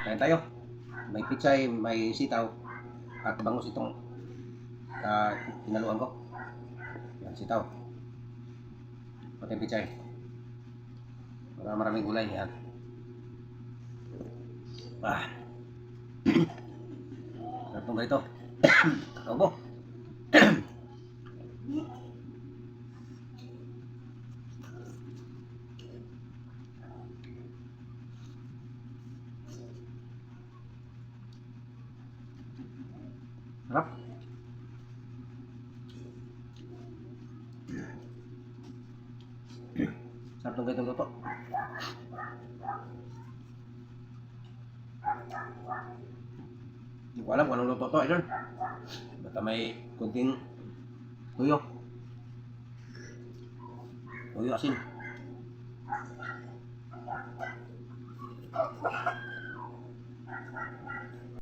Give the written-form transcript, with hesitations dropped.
Kain tayo. May pitsay, may sitaw, at bangus itong tinaluan ko. Yan, sitaw. Pati pitsay. Maraming gulay. Yan. Sarap nung ganito. Kakaubo. Sarap. Sarap nung ganitong luto. Hindi ko alam kung anong luto to, idol. Basta may kunting tuyo. Tuyo asin.